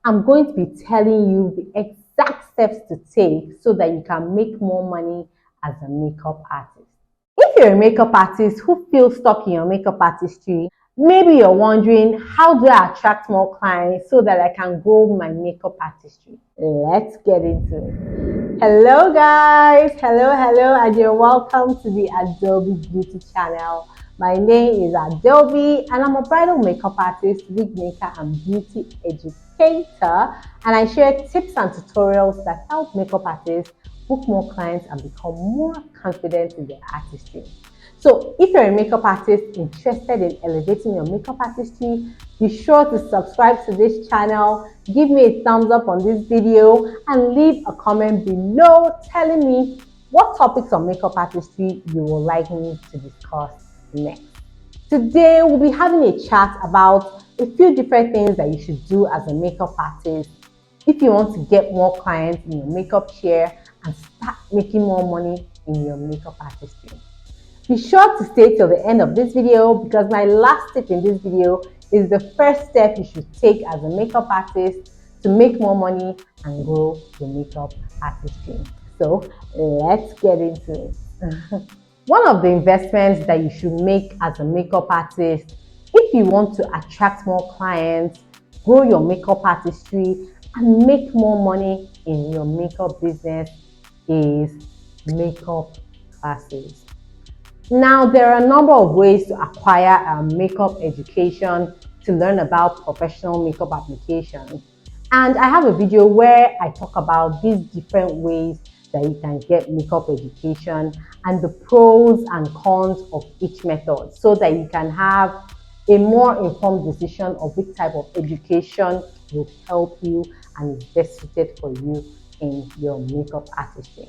I'm going to be telling you the exact steps to take so that you can make more money as a makeup artist. If you're a makeup artist who feels stuck in your makeup artistry, maybe you're wondering, how do I attract more clients so that I can grow my makeup artistry? Let's get into it. Hello guys, hello, and you're welcome to the Adobe Beauty channel. My name is Adobe and I'm a bridal makeup artist, wig maker and beauty educator, and I share tips and tutorials that help makeup artists book more clients and become more confident in their artistry. So if you're a makeup artist interested in elevating your makeup artistry, be sure to subscribe to this channel, give me a thumbs up on this video, and leave a comment below telling me what topics on makeup artistry you would like me to discuss next. Today, we'll be having a chat about a few different things that you should do as a makeup artist if you want to get more clients in your makeup chair and start making more money in your makeup artistry. Be sure to stay till the end of this video because my last tip in this video is the first step you should take as a makeup artist to make more money and grow your makeup artistry. So let's get into it. One of the investments that you should make as a makeup artist if you want to attract more clients, grow your makeup artistry, and make more money in your makeup business is makeup classes. Now, there are a number of ways to acquire a makeup education to learn about professional makeup applications. And I have a video where I talk about these different ways that you can get makeup education and the pros and cons of each method so that you can have a more informed decision of which type of education will help you and is best suited for you in your makeup artistry.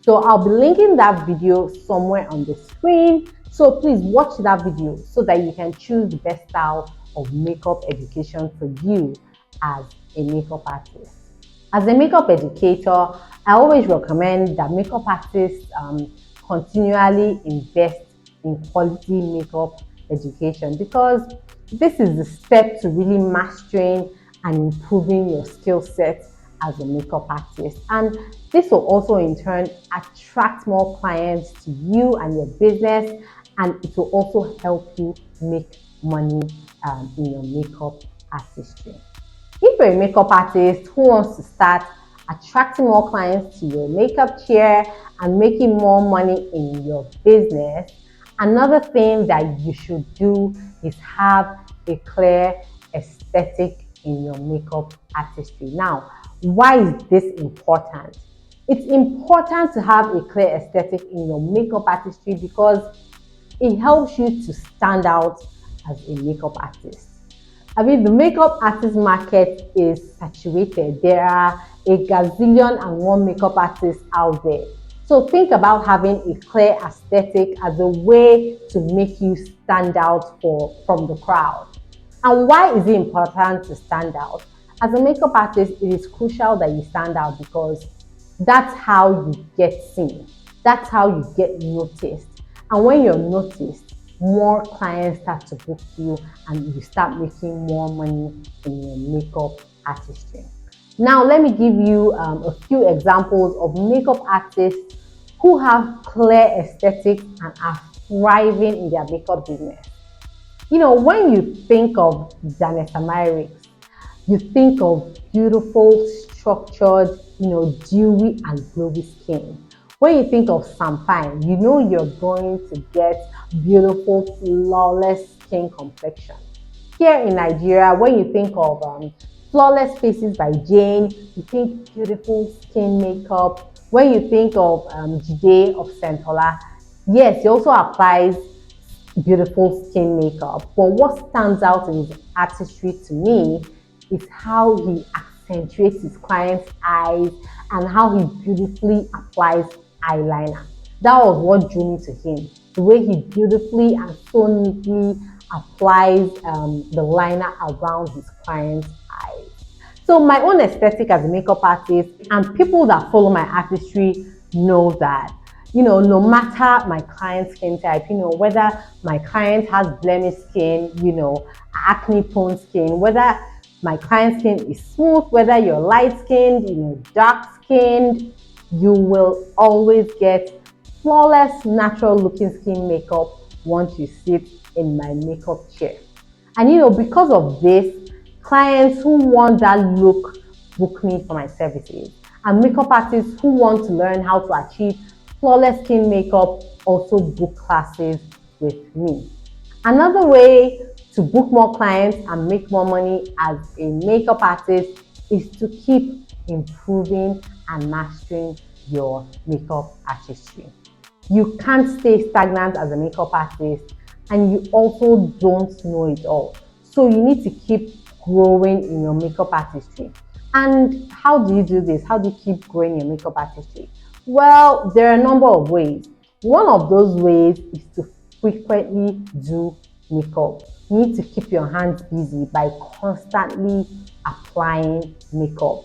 So I'll be linking that video somewhere on the screen. So please watch that video so that you can choose the best style of makeup education for you as a makeup artist. As a makeup educator, I always recommend that makeup artists continually invest in quality makeup education because this is the step to really mastering and improving your skill set as a makeup artist, and this will also in turn attract more clients to you and your business, and it will also help you make money in your makeup artistry. If you're a makeup artist who wants to start attracting more clients to your makeup chair and making more money in your business, another thing that you should do is have a clear aesthetic in your makeup artistry. Now, why is this important? It's important to have a clear aesthetic in your makeup artistry because it helps you to stand out as a makeup artist. I mean, the makeup artist market is saturated. There are a gazillion and one makeup artists out there. So think about having a clear aesthetic as a way to make you stand out from the crowd. And why is it important to stand out? As a makeup artist, it is crucial that you stand out because that's how you get seen. That's how you get noticed. And when you're noticed, more clients start to book you and you start making more money in your makeup artistry. Now, let me give you a few examples of makeup artists who have clear aesthetics and are thriving in their makeup business. You know, when you think of Janessa Myrick, you think of beautiful, structured, dewy and glowy skin. When you think of Sampine, you know you're going to get beautiful, flawless skin complexion. Here in Nigeria, when you think of Flawless Faces by Jane, you think beautiful skin makeup. When you think of Jide of Sentola, yes, he also applies beautiful skin makeup. But what stands out in his artistry to me is how he accentuates his client's eyes and how he beautifully applies eyeliner. That was what drew me to him. The way he beautifully and so neatly applies the liner around his client's eyes. So my own aesthetic as a makeup artist, and people that follow my artistry know that, no matter my client's skin type, whether my client has blemish skin, acne prone skin, whether My client's skin is smooth, whether you're light-skinned, dark-skinned, you will always get flawless, natural-looking skin makeup once you sit in my makeup chair. And because of this, clients who want that look book me for my services. And makeup artists who want to learn how to achieve flawless skin makeup also book classes with me. Another way to book more clients and make more money as a makeup artist is to keep improving and mastering your makeup artistry. You can't stay stagnant as a makeup artist, and you also don't know it all. So you need to keep growing in your makeup artistry. And how do you do this? How do you keep growing your makeup artistry? Well, there are a number of ways. One of those ways is to frequently do makeup. You need to keep your hands busy by constantly applying makeup.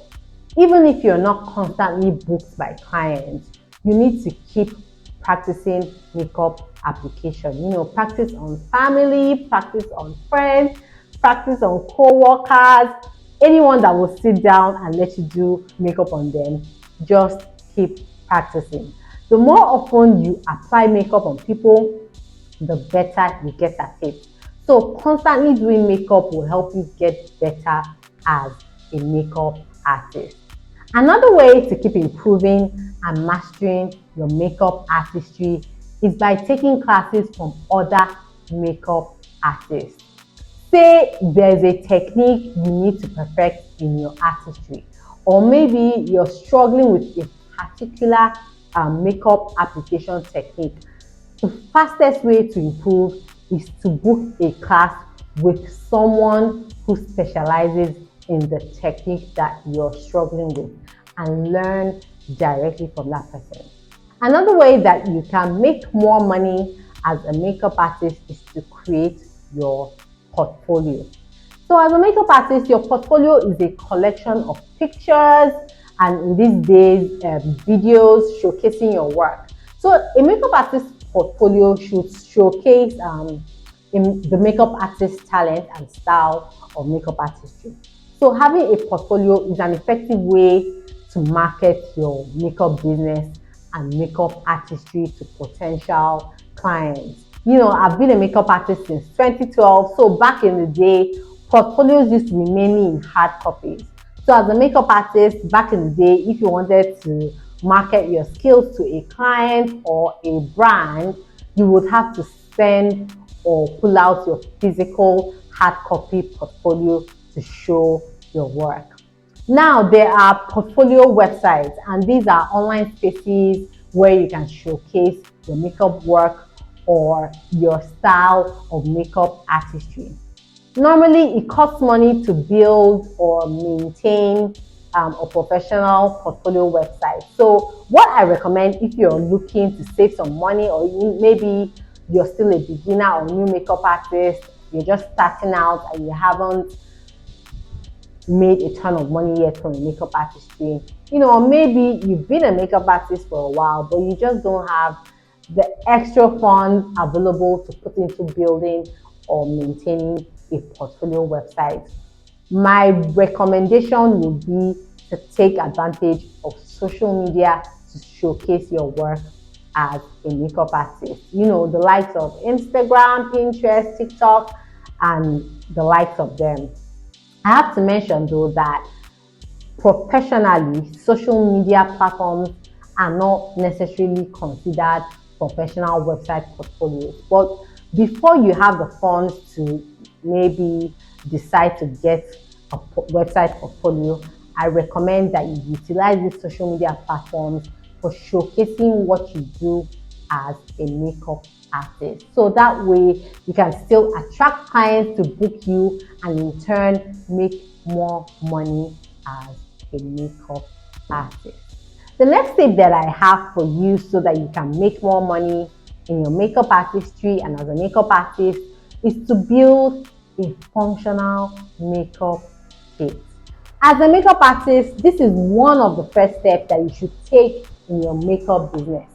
Even if you're not constantly booked by clients, you need to keep practicing makeup application. Practice on family, practice on friends, practice on co-workers, anyone that will sit down and let you do makeup on them. Just keep practicing. The more often you apply makeup on people, the better you get at it. So constantly doing makeup will help you get better as a makeup artist. Another way to keep improving and mastering your makeup artistry is by taking classes from other makeup artists. Say there's a technique you need to perfect in your artistry, or maybe you're struggling with a particular makeup application technique. The fastest way to improve is to book a class with someone who specializes in the technique that you're struggling with and learn directly from that person. Another way that you can make more money as a makeup artist is to create your portfolio. So as a makeup artist, your portfolio is a collection of pictures and in these days, videos showcasing your work. So a makeup artist's portfolio should showcase the makeup artist's talent and style of makeup artistry. So having a portfolio is an effective way to market your makeup business and makeup artistry to potential clients. I've been a makeup artist since 2012, so back in the day, portfolios used to be mainly in hard copies. So as a makeup artist, back in the day, if you wanted to market your skills to a client or a brand, you would have to send or pull out your physical hard copy portfolio to show your work. Now there are portfolio websites, and these are online spaces where you can showcase your makeup work or your style of makeup artistry. Normally, it costs money to build or maintain a professional portfolio website. So what I recommend if you're looking to save some money, or maybe you're still a beginner or new makeup artist, you're just starting out and you haven't made a ton of money yet from the makeup artistry, or maybe you've been a makeup artist for a while, but you just don't have the extra funds available to put into building or maintaining a portfolio website. My recommendation would be to take advantage of social media to showcase your work as a makeup artist. The likes of Instagram, Pinterest, TikTok, and the likes of them. I have to mention though that professionally, social media platforms are not necessarily considered professional website portfolios. But before you have the funds to maybe decide to get a website portfolio, I recommend that you utilize these social media platforms for showcasing what you do as a makeup artist. So that way you can still attract clients to book you and in turn make more money as a makeup artist. The next tip that I have for you so that you can make more money in your makeup artistry and as a makeup artist is to build a functional makeup kit. As a makeup artist, this is one of the first steps that you should take in your makeup business.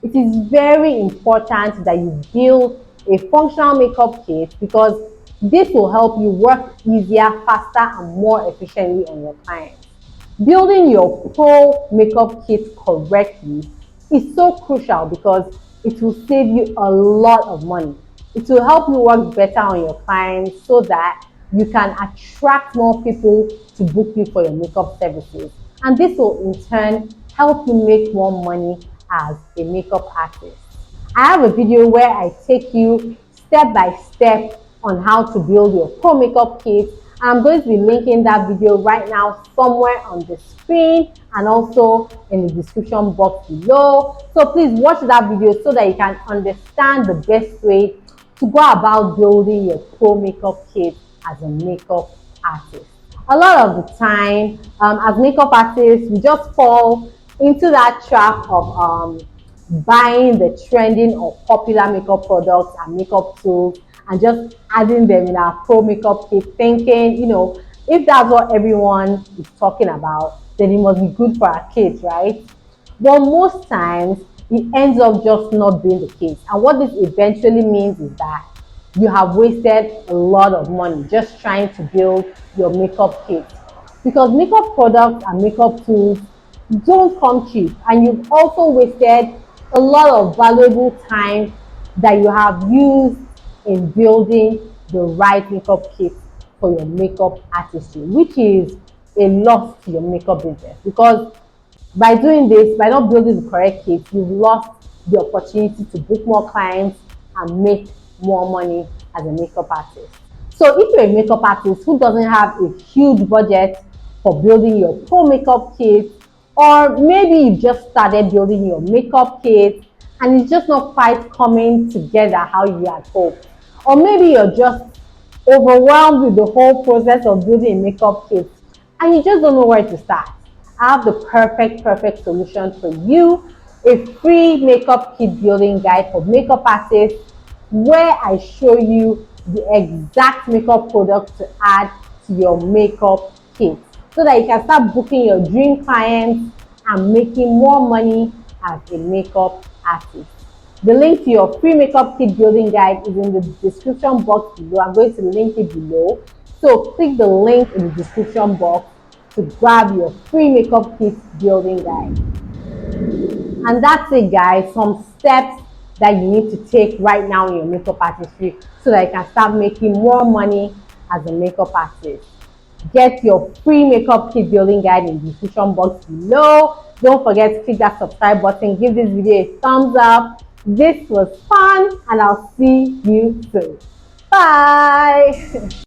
It is very important that you build a functional makeup kit because This will help you work easier, faster, and more efficiently on your clients. Building your pro makeup kit correctly is so crucial because it will save you a lot of money. It will help you work better on your clients so that you can attract more people to book you for your makeup services. And this will in turn help you make more money as a makeup artist. I have a video where I take you step by step on how to build your pro makeup kit. I'm going to be linking that video right now somewhere on the screen and also in the description box below. So please watch that video so that you can understand the best way to go about building your pro makeup kit as a makeup artist. A lot of the time, as makeup artists, we just fall into that trap of buying the trending or popular makeup products and makeup tools and just adding them in our pro makeup kit, thinking, if that's what everyone is talking about, then it must be good for our kids, right? But most times, it ends up just not being the case. And what this eventually means is that you have wasted a lot of money just trying to build your makeup kit. Because makeup products and makeup tools don't come cheap, and you've also wasted a lot of valuable time that you have used in building the right makeup kit for your makeup artistry, which is a loss to your makeup business. Because by doing this, by not building the correct kit, you've lost the opportunity to book more clients and make more money as a makeup artist. So if you're a makeup artist who doesn't have a huge budget for building your pro makeup kit, or maybe you just started building your makeup kit and it's just not quite coming together how you had hoped, or maybe you're just overwhelmed with the whole process of building a makeup kit and you just don't know where to start, I have the perfect solution for you: a free makeup kit building guide for makeup artists, where I show you the exact makeup products to add to your makeup kit so that you can start booking your dream clients and making more money as a makeup artist. The link to your free makeup kit building guide is in the description box below. I'm going to link it below. So click the link in the description box to grab your free makeup kit building guide. And that's it, guys. Some steps that you need to take right now in your makeup artistry so that you can start making more money as a makeup artist. Get your free makeup kit building guide in the description box below. Don't forget to click that subscribe button. Give this video a thumbs up. This was fun, and I'll see you soon. Bye.